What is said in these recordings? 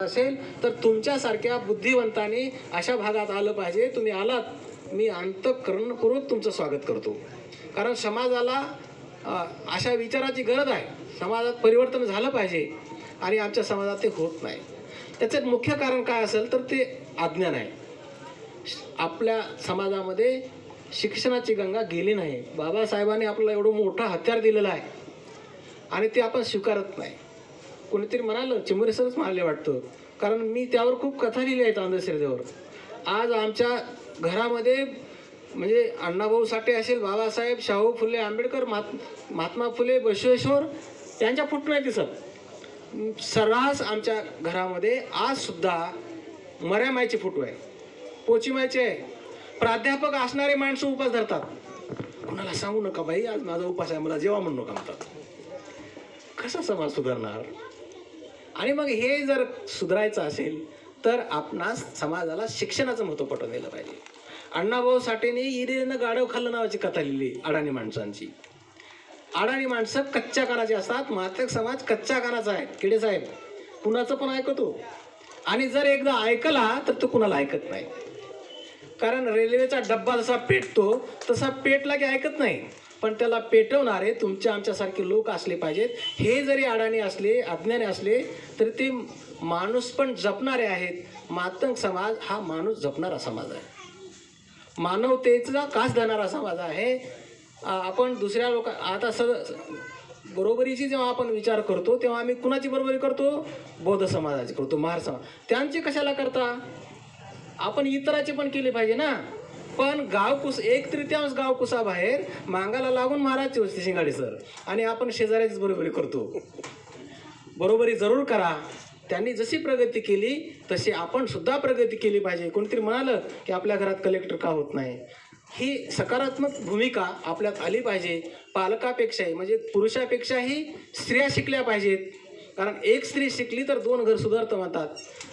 असेल तर तुमच्यासारख्या बुद्धिवंतांनी अशा भागात आलं पाहिजे. तुम्ही आलात, मी अंतःकरणपूर्वक तुमचं स्वागत करतो. कारण समाजाला अशा विचाराची गरज आहे. समाजात परिवर्तन झालं पाहिजे आणि आमच्या समाजात ते होत नाही. त्याचं मुख्य कारण काय असेल तर ते अज्ञान आहे. आपल्या समाजामध्ये शिक्षणाची गंगा गेली नाही. बाबासाहेबांनी आपल्याला एवढं मोठं हत्यार दिलेलं आहे आणि ते आपण स्वीकारत नाही. कोणीतरी म्हणालं, चिमुरे सरच म्हणाले वाटतं, कारण मी त्यावर खूप कथा लिहिल्या आहेत अंधश्रद्धेवर. आज आमच्या घरामध्ये म्हणजे अण्णाभाऊ साठे असेल, बाबासाहेब, शाहू फुले आंबेडकर, महात्मा फुले, बसवेश्वर यांच्या फोटो नाही दिसत. सर्रास आमच्या घरामध्ये आज सुद्धा मऱ्यामाईचे फोटो आहे, पोचीमाईचे आहे. प्राध्यापक असणारे माणसं उपास धरतात. कोणाला सांगू नका बाई आज माझा उपास आहे, मला जेव्हा म्हणू नका म्हणतात. कसा समाज सुधारणार? आणि मग हे जर सुधारायचं असेल तर आपणास समाजाला शिक्षणाचं महत्त्व पटवून दिलं पाहिजे. अण्णाभाऊ साठेने इरेनं गाढव खाल्लं नावाची कथा लिहिली अडाणी माणसांची. अडाणी माणसं कच्च्या कानाची असतात. मातक समाज कच्च्या कानाचा आहे. किडेसाहेब कुणाचं पण ऐकतो आणि जर एकदा ऐकला तर तो कुणाला ऐकत नाही. कारण रेल्वेचा डब्बा जसा पेटतो तसा पेटला की ऐकत नाही. पण त्याला पेटवणारे तुमच्या आमच्यासारखे लोक असले पाहिजेत. हे जरी अडाणी असले, अज्ञानी असले तरी ते माणूस पण जपणारे आहेत. मातंग समाज हा माणूस जपणारा समाज आहे, मानवतेचा कास धरणारा समाज आहे. आपण दुसऱ्या लोक आता बरोबरीची जेव्हा आपण विचार करतो तेव्हा आम्ही कुणाची बरोबरी करतो? बौद्ध समाजाची करतो, महार समाज. त्यांची कशाला करता? आपण इतराचे पण केले पाहिजे ना. पण गावकुस 1/3 गावकुसा बाहेर मांगाला लागून महाराजची वस्ती शिंगाडे सर आणि आपण शेजाऱ्याचीच बरोबरी करतो. बरोबरी जरूर करा. त्यांनी जशी प्रगती केली तशी आपण सुद्धा प्रगती केली पाहिजे. कोणीतरी म्हणालं की आपल्या घरात कलेक्टर का होत नाही? ही सकारात्मक भूमिका आपल्यात आली पाहिजे. पालकापेक्षाही म्हणजे पुरुषापेक्षाही स्त्रिया शिकल्या पाहिजेत. कारण एक स्त्री शिकली तर 2 घर सुधारतं म्हणतात.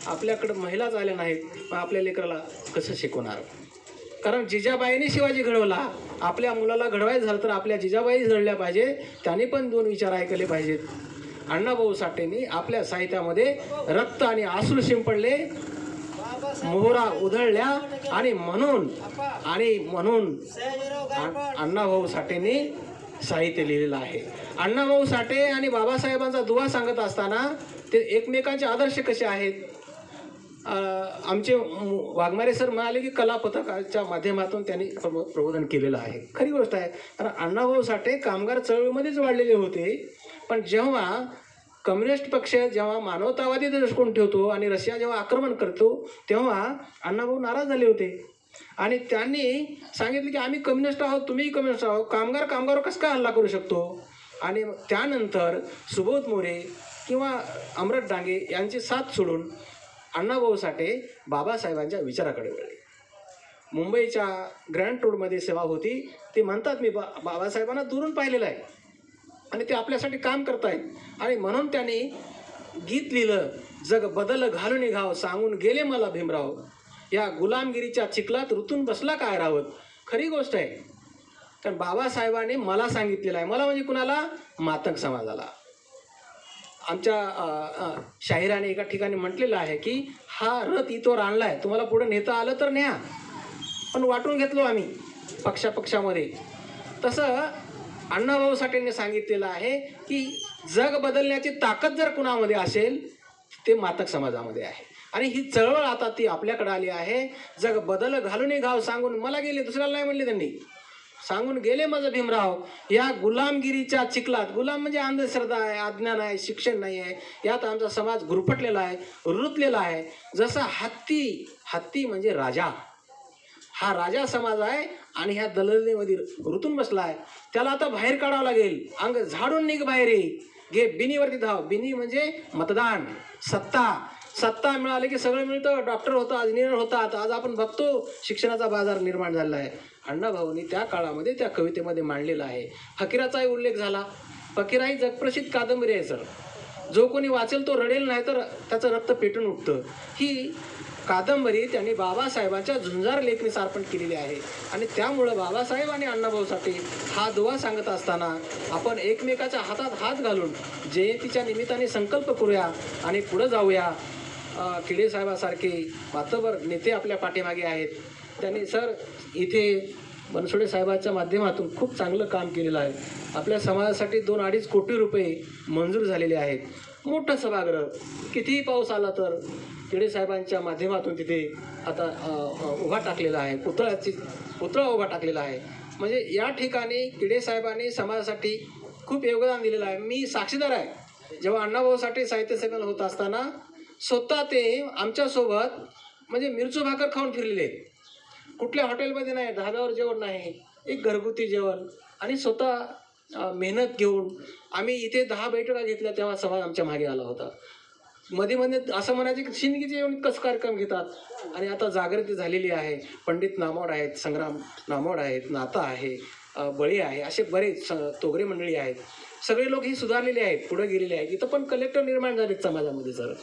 आपल्याकडं महिलाच आल्या नाहीत, मग आपल्या लेकराला कसं शिकवणार? कारण जिजाबाईंनी शिवाजी घडवला. आपल्या मुलाला घडवायचं झालं तर आपल्या जिजाबाई घडल्या पाहिजे. त्यांनी पण 2 विचार ऐकले पाहिजेत. अण्णाभाऊ साठेंनी आपल्या साहित्यामध्ये रक्त आणि आश्रू शिंपडले, मोहरा उधळल्या आणि म्हणून अण्णाभाऊ साठेंनी साहित्य लिहिलेलं आहे. अण्णाभाऊ साठे आणि बाबासाहेबांचा दुवा सांगत असताना ते एकमेकांचे आदर्श कसे आहेत? आमचे वाघमारे सर म्हणाले की कला पथकाच्या माध्यमातून त्यांनी प्रबोधन केलेलं आहे. खरी गोष्ट आहे. कारण अण्णाभाऊ साठे कामगार चळवळीमध्येच वाढलेले होते. पण जेव्हा कम्युनिस्ट पक्ष जेव्हा मानवतावादी दृष्टिकोन ठेवतो आणि रशिया जेव्हा आक्रमण करतो तेव्हा अण्णाभाऊ नाराज झाले होते आणि त्यांनी सांगितले की आम्ही कम्युनिस्ट आहोत, तुम्हीही कम्युनिस्ट आहोत, कामगारावर कसं काय हल्ला करू शकतो? आणि त्यानंतर सुबोध मोरे किंवा अमरत डांगे यांची साथ सोडून अण्णाभाऊ साठे बाबासाहेबांच्या विचाराकडे वळले. मुंबईच्या ग्रँड रोडमध्ये सेवा होती. ते म्हणतात मी बाबासाहेबांना दुरून पाहिलेलं आहे आणि ते आपल्यासाठी काम करतायत. आणि म्हणून त्यांनी गीत लिहिलं, जग बदल घालून घाव सांगून गेले मला भीमराव, या गुलामगिरीच्या चिखलात ऋतून बसला काय रावत. खरी गोष्ट आहे. कारण बाबासाहेबांनी मला सांगितलेलं आहे. मला म्हणजे कुणाला? मातंग समाजाला. आमच्या शाहिराने एका ठिकाणी म्हटलेलं आहे की हा रथ इथवर आणला आहे, तुम्हाला पुढे नेता आलं तर न्या. पण वाटून घेतलो आम्ही पक्षामध्ये. तसं अण्णाभाऊ साठेंनी सांगितलेलं आहे की जग बदलण्याची ताकद जर कुणामध्ये असेल ते मातक समाजामध्ये आहे. आणि ही चळवळ आता ती आपल्याकडे आली आहे. जग बदल घालून घाव सांगून मला गेले, दुसऱ्याला नाही म्हणले त्यांनी, सांगून गेले माझं भीमराव, या गुलामगिरीच्या चिखलात. गुलाम म्हणजे अंधश्रद्धा आहे, अज्ञान आहे, शिक्षण नाही आहे. यात आमचा समाज गुरफटलेला आहे, रुतलेला आहे. जसा हत्ती म्हणजे राजा, हा राजा समाज आहे आणि ह्या दलदलीमध्ये रुतून बसला आहे. त्याला आता बाहेर काढावं लागेल. अंग झाडून निघ बाहेर, घे बिनीवरती धाव. बिनी म्हणजे मतदान, सत्ता मिळाली की सगळं मिळतं. डॉक्टर होता, इंजिनियर होतात. आज आपण बघतो शिक्षणाचा बाजार निर्माण झालेला आहे. अण्णाभाऊंनी त्या काळामध्ये त्या कवितेमध्ये मांडलेला आहे. फकीराचाही उल्लेख झाला. फकीरा ही जगप्रसिद्ध कादंबरी आहे सर. जो कोणी वाचेल तो रडेल, नाही तर त्याचं रक्त पेटून उठतं. ही कादंबरी त्यांनी बाबासाहेबांच्या झुंजार लेखणीस अर्पण केलेली आहे. आणि त्यामुळं बाबासाहेब आणि अण्णाभाऊ साठे हा दुवा सांगत असताना आपण एकमेकाच्या हातात हात घालून जयंतीच्या निमित्ताने संकल्प करूया आणि पुढे जाऊया. किडे साहेबासारखे मातबर नेते आपल्या पाठीमागे आहेत. त्यांनी सर इथे बनसोडे साहेबांच्या माध्यमातून खूप चांगलं काम केलेलं आहे. आपल्या समाजासाठी 2-2.5 कोटी रुपये मंजूर झालेले आहेत. मोठं सभागृह, कितीही पाऊस आला तर किडे साहेबांच्या माध्यमातून तिथे आता उभा टाकलेला आहे, पुतळा उभा टाकलेला आहे. म्हणजे या ठिकाणी किडे साहेबांनी समाजासाठी खूप योगदान दिलेलं आहे. मी साक्षीदार आहे. जेव्हा अण्णाभाऊसाठी साहित्य संमेलन होत असताना स्वतः ते आमच्यासोबत म्हणजे मिरचू भाकर खाऊन फिरलेले आहेत. कुठल्या हॉटेलमध्ये नाही, धाब्यावर जेवण नाही, एक घरगुती जेवण, आणि स्वतः मेहनत घेऊन आम्ही इथे 10 बैठका घेतल्या तेव्हा समाज आमच्या मागे आला होता. मध्ये असं म्हणायचे की शिंदगीचे येऊन कसं कार्यक्रम घेतात. आणि आता जागृती झालेली आहे. पंडित नामोड आहेत, संग्राम नामोड आहेत, नाता आहे, बळी आहे, असे बरेच तोगरे मंडळी आहेत. सगळे लोक ही सुधारलेले आहेत, पुढे गेलेले आहेत. इथं पण कलेक्टर निर्माण झालेत समाजामध्ये. सर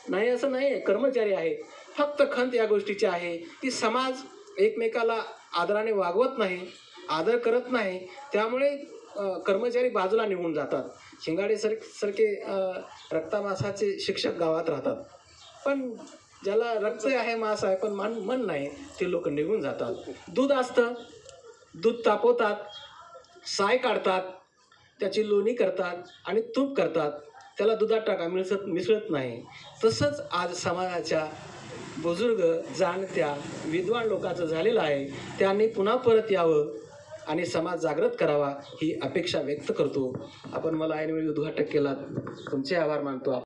नाही असं नाही आहे, कर्मचारी आहे. फक्त खंत या गोष्टीची आहे की समाज एकमेकाला आदराने वागवत नाही, आदर करत नाही. त्यामुळे कर्मचारी बाजूला निघून जातात. शिंगाडे सारखे रक्तामासाचे शिक्षक गावात राहतात, पण ज्याला रक्त आहे, मांस आहे, पण मन नाही, ते लोक निघून जातात. दूध असतं, दूध तापवतात, साय काढतात, त्याची लोणी करतात आणि तूप करतात. त्याला दुधात टाका, मिसळत नाही. तसंच आज समाजाच्या बुजुर्ग, जाणत्या, विद्वान लोकांचं झालेलं आहे. त्यांनी पुन्हा परत यावं आणि समाज जागृत करावा ही अपेक्षा व्यक्त करतो. आपण मला ऐनवेळी उद्घाटक केलात, तुमचे आभार मानतो.